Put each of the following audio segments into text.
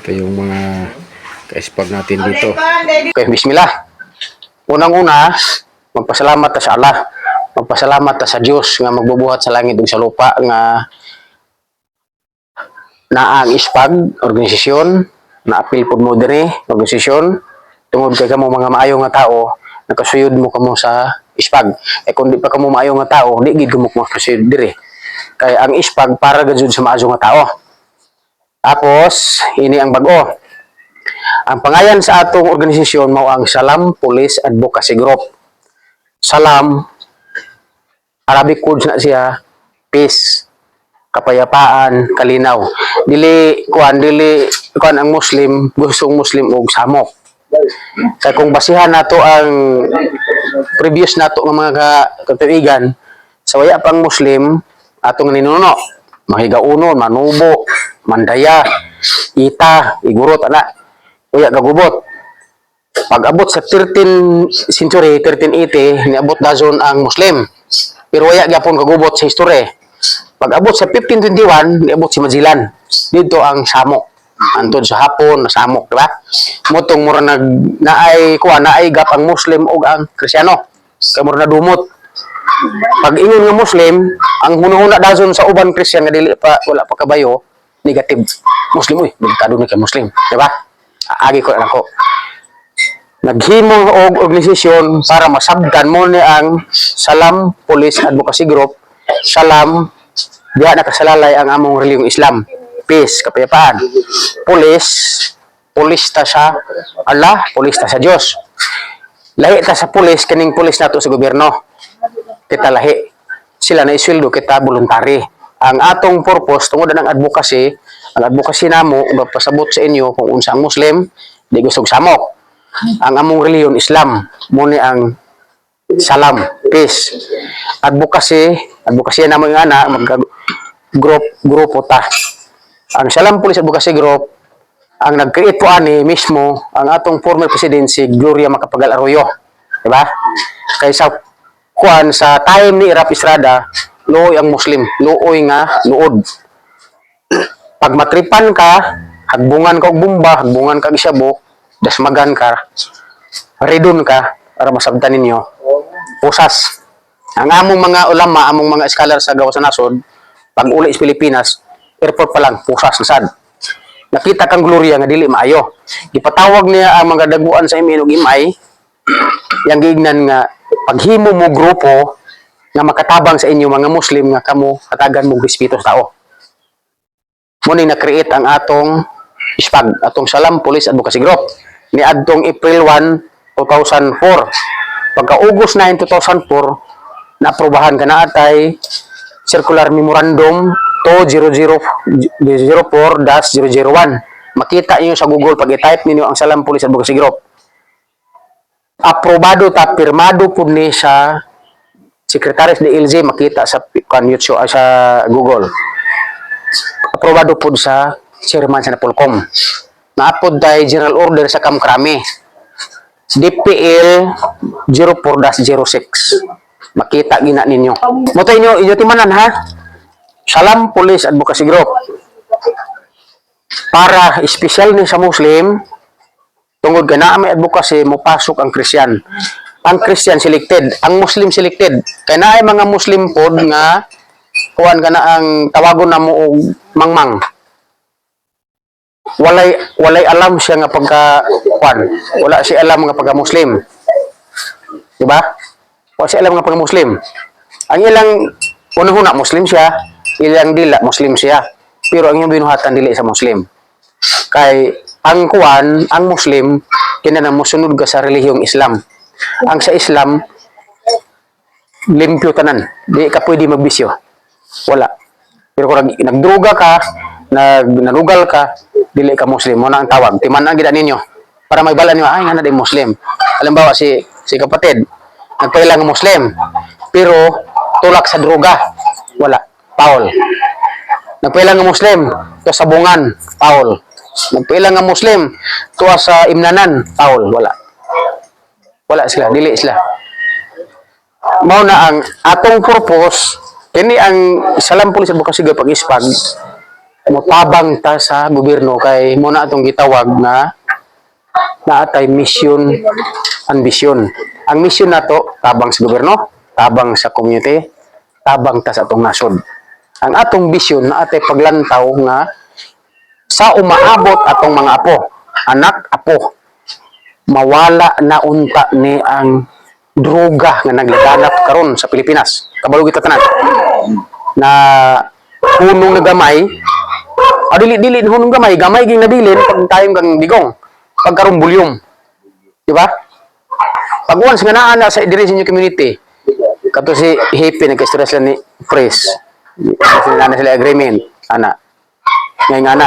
Ito yung mga ka-spag natin dito. Okay, bismillah. Unang-una, magpasalamat ta sa Allah. Magpasalamat ta sa Dios nga magbubuhat sa langit ug sa lupa nga naang ispag organisasyon na apil pud mo diri organisasyon tungod kay kamo mga maayo nga tao nakasuyod mo kamo sa ispag. Kung di pa kamo maayo nga tao, di gid kamo makasuyod diri. Kay ang ispag para gud sa maayo nga tao. Tapos, ini ang bago. Ang pangalan sa atong organisasyon mao ang Salam Police Advocacy Group. Salam, Arabic words na siya, peace, kapayapaan, kalinaw. Dili kuan ang Muslim, gustong Muslim og samok. Kaya kung basihan nato ang previous nato nga mga katuigan, sa waya pang Muslim, atong ninuno, mahigaunon, manubo, mandaya, ita, igurot, ana, uya gagubot. Pag-abot sa 13th century, 1380, niabot dazon ang Muslim. Pero uya gyapon gagubot sa history. Pag-abot sa 1521, niabot si Magellan. Dito ang samok. Antod sa hapon na samok, di ba? Motong mura naay gap ang Muslim ug ang Kristiyano. Kay mura na dumot. Pag ingon nga Muslim, ang hunahuna dazon sa uban Kristiyan nga dili pa wala pa kabayo, negative. Muslim uy, delikado ni kay Muslim, di ba? Agi ko ako. Naghimo og organisasyon para masabtan mo ni ang Salam Police Advocacy Group. Salam, diha nakasalalay ang among relihiyong Islam. Peace, kapayapaan. Police ta sa Allah, police ta sa Dios. Lahi ta sa police, kining police nato sa gobyerno. Kita lahi. Sila na isweldo, kita voluntary. Ang atong purpose, tungod ng advocacy, ang advocacy namo, magpasabot sa inyo kung unsa ang Muslim, di gusto samok. Ang among reliyon, Islam, muna ang Salam, peace. Advocacy namo yung ana, grupo ta. Ang Salam Police Advocacy Group, ang nag-create po ani mismo, ang atong former president si Gloria Macapagal Arroyo. Diba? Kaysa kuan sa time ni Irap Estrada, luoy ang Muslim, luoy nga luod. Pag matripan ka, hagbungan ka og bomba, hagbungan ka gisabok, dasmagan ka, redon ka para masabtan ninyo. Pusas. Ang among mga ulama, among mga scholar sa gawas sa nasod, pag uli sa Pilipinas, airport pa lang, pusas na sad. Nakita kang Gloria nga dili maayo. Ipatawag niya ang mga daguan sa imin og imay, yang giignan nga paghimo mo grupo nga makatabang sa inyo mga Muslim nga kamo katagan mo respeto sa tao. Muna na-create ang atong ispag, atong Salam Police Advocacy Group. Ni adtong April 1, 2004. Pagka August 9, 2004, naaprobahan ka na atay Circular Memorandum 2004-001. Makita niyo sa Google pag i-type niyo ang Salam Police Advocacy Group. Aprobado ta, pirmado po ni sa Secretaris de LG, makita sa sa Google. Aprobado po sa Chairman sa Napolcom. Naapod tayo General Order sa Kamkrami. DPL 04-06. Makita gina ninyo. Mutay nyo, inyo timanan ha. Salam Police Advocacy Group. Para espesyal ni sa Muslim, tungod ka na may advocacy, mo pasok ang Christian. Ang Christian selected, ang Muslim selected. Kaya na ay mga Muslim pod nga kuwan ka na ang tawagon na mo og mangmang. Walay alam siya nga pagka kuwan. Wala siya alam nga pagka Muslim. Diba? Wala siya alam nga pagka Muslim. Ang ilang unang-una Muslim siya, ilang dila Muslim siya. Pero ang iyong binuhatan dili sa Muslim. Kay ang kuwan, ang Muslim, kinahanglan mosunod ka sa relihiyong Islam. Ang sa Islam, limpyo tanan. Di ka pwede magbisyo. Wala. Pero kung nagdruga ka, nanugal ka, dili ka Muslim. Muna ang tawag. Timanan gid ninyo. Para magbala niyo, ay nga na din Muslim. Halimbawa, si kapatid, nagpailang Muslim. Pero, tulak sa droga. Wala. Paul. Nagpailang Muslim, to sa bungan. Paul. Nagpailang Muslim, tuwa sa imnanan. Paul. Wala. Wala sila. Dili sila. Mao na ang atong purpose, kini ang Salam Police Advocacy Group pag-ispag, mutabang ta sa gobyerno kay mo na atong gitawag na naatay mission and vision. Ang mission nato tabang sa gobyerno, tabang sa community, tabang ta sa atong nasod. Ang atong vision na atay paglantaw nga sa umaabot atong mga apo, anak, apo, mawala na unta ni ang droga nga naglaganap karon sa Pilipinas. Kabalo kita tanan. Na hunong na gamay, dili hunong gamay ging nabilin pag tayong kang digong. Pagkaroon bulyom. Di ba? Pag once nga naa na sa diri sa inyo community, kato si Happy nagka-istorya sila ni Pres. Sila na sila agreement, ana. Ngay nga na,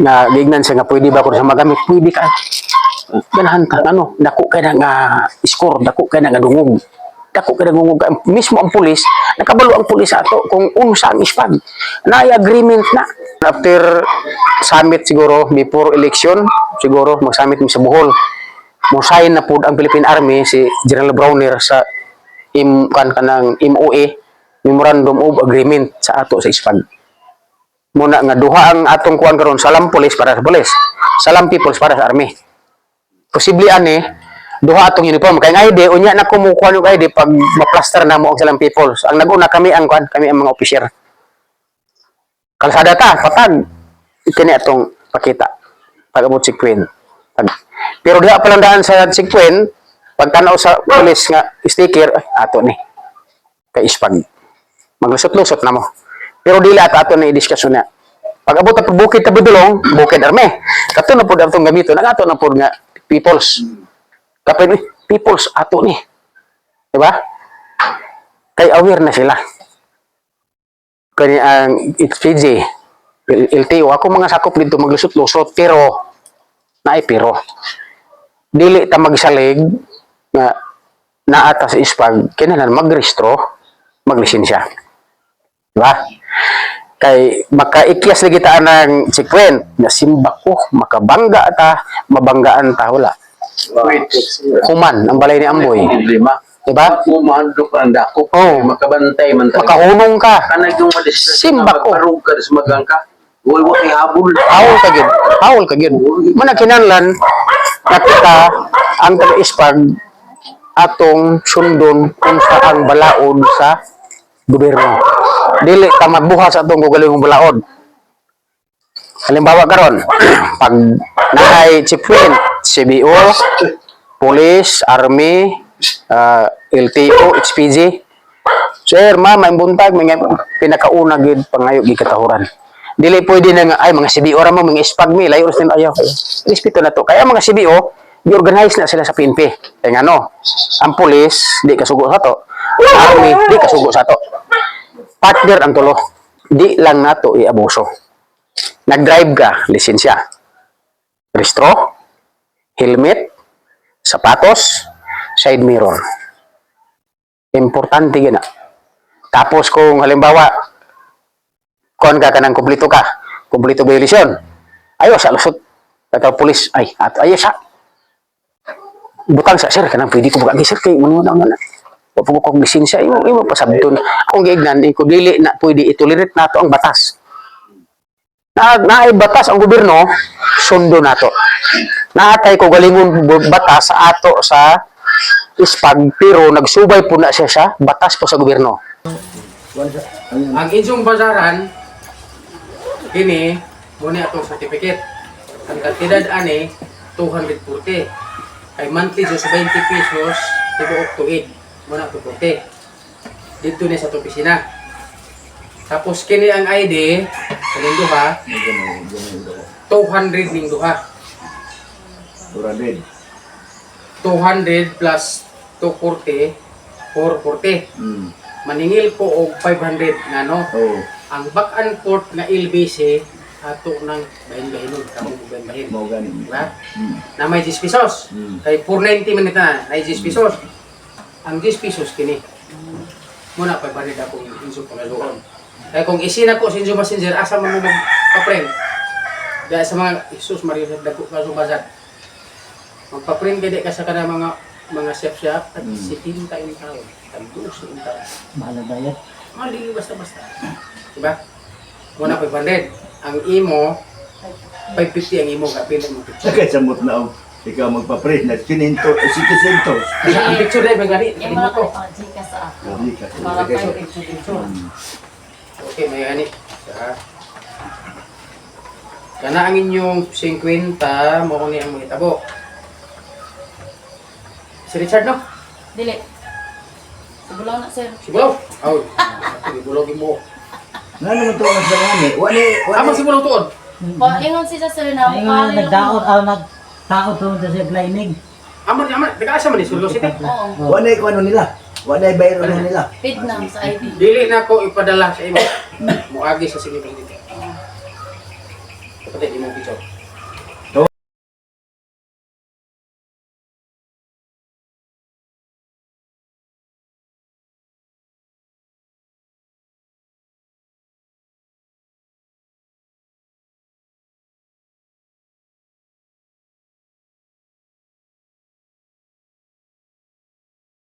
na gignan siya nga pwede ba ko sa magamit? Pwede ka. Ganahan ka, ano, dako ka na nga score, dako ka na nga dungog. Dako ka na dungog. Mismo ang pulis, nakabalo ang pulis ato kung unsa ang ispag. Na-agreement na. After summit siguro, before election, siguro mag-summit mo sa Bohol. Musayin na po ang Philippine Army, si General Browner sa kanang MOA, Memorandum of Agreement sa ato sa ispag. Muna nga duha ang atong kuan karon, salam police para sa police, salam peoples para sa army. Posible ani duha atong uniform kay ID unya na kumukuha ng ID pag ma-plaster na mo ang salam peoples. Ang naguna kami ang kuan, kami ang mga officer. Kalsada ta patag kini atong pakita pag abot Sikwen. Pero diha pa lang daan sa Sikwen, pag tanaw sa police nga sticker ato ni kay ispag. Maglusot-lusot na mo. Pero dili ato na i-discussion na. Pag abot ang bukid ta budulong, bukid arme. Kato na pud atong gamiton, ang ato na pud nga peoples. Kapay peoples ato ni. Di ba? Kay aware na sila. Kani ang HPG, LTO, ako mga sakop dito maglusot-lusot, pero naay pero. Dili ta magsalig nga naata sa ispag, kinahanglan magrehistro, maglisensya. Diba? Kay makaikyas lagi ta ng Sikwen, nasimba ko, makabangga ta, mabanggaan ta, wala. Human, ang balay ni Amboy. Diba? Kumandok ang dako. Oh. Makabantay man tayo. Makahunong ka. Kanag yung madisgrasya Simba ko. magparog ka sa magang ka. Huwag habol. Hawol ka gyud. Hawol ka gyud. Muna kinahanglan nakita ang taga-ispag atong sundon unsa ang balaod sa gobyerno. Dili ta magbuhat sa atong gugalingong balaod. Halimbawa karon, pag naay Chipwin, CBO, Police, Army, LTO, HPG, sir, may buntag, may pinakauna gid pangayo gi katahuran. Dili pwede na nga ay mga CBO ra mo mga ispag mi layo rin ayaw kayo. Respeto na to. Kaya mga CBO, i-organize na sila sa PNP. Kaya ano, ang police di kasugo sa to. Army di kasugo sa to. Partner ang tulo. Di lang nato i-abuso. Nag-drive ka, lisensya. Restro, helmet, sapatos, side mirror. Importante yun na. Tapos kung halimbawa, kung ka kanang kumplito violation, ayaw sa lusot. Kata pulis, ayaw sa. Butang sa, sir, kanang pwede ko magagi, sir, kay manuna. Pag kong lisensya, imo pasabdon. Kung gignan, kung dili na pwede itolerate nato ang batas. Naay batas ang gobyerno, sundo nato. Naatay ko galingon batas sa ato sa ispag, pero nagsubay po na siya sa batas po sa gobyerno. Ang inyong bazaran, kini, muna itong certificate. Ang kantidad ani, 240. Ay monthly sa 20 pesos, tibuok tuig. Muna ito 40. Dito na sa opisina. Tapos kini ang ID, kaning duha, 200 ning duha. 200 plus 240, 440. Maningil ko og 500 nga no. Ang back and forth nga LBC ato ng bahin-bahinon, kamong bahin-bahin. Mo gani. Diba? Na may 10 pesos. Kay 490 man na, may 10 pesos. Ang 10 pesos kini. Muna 500 akong inso pangaloon. Kaya kung isin ako sa inyo messenger, asa mo magpa-print? Dahil sa mga Jesus Maria sa dako kasong bazar. Magpa-print gede ka sa kana mga chef-chef at sitin tayong tao. Tagdos yung tao. Mahal na bayad. Mali basta-basta. Diba? Muna 500. Ang imo 550 ang imo kapila mo picture. Nakasamot na og ikaw magpa-print na sininto, citizentos. Ang picture na ba gani? Yung Imo mga ko. Gcash sa ako. Hindi ka. Para tayo picture. Okay, may gani. Kana ang inyong 50 mo ni ang mga tabo. Si Richard no? Dili. Sigulaw na sir. Si Bulaw. Aw, si Bulaw mo. Nga naman to ang sarangani. Wani, Amo si Bulaw tuod. Ingon siya sir na Ay nga nagdaot nagtaot to sa lining. Amo, nag-asa man ni Sulo City. Oo. wani ko ano nila. Wani bayro na nila. Paid na sa ID. Dili na ko ipadala sa imo. Muagi sa sige dito. Kapatid, imong picture.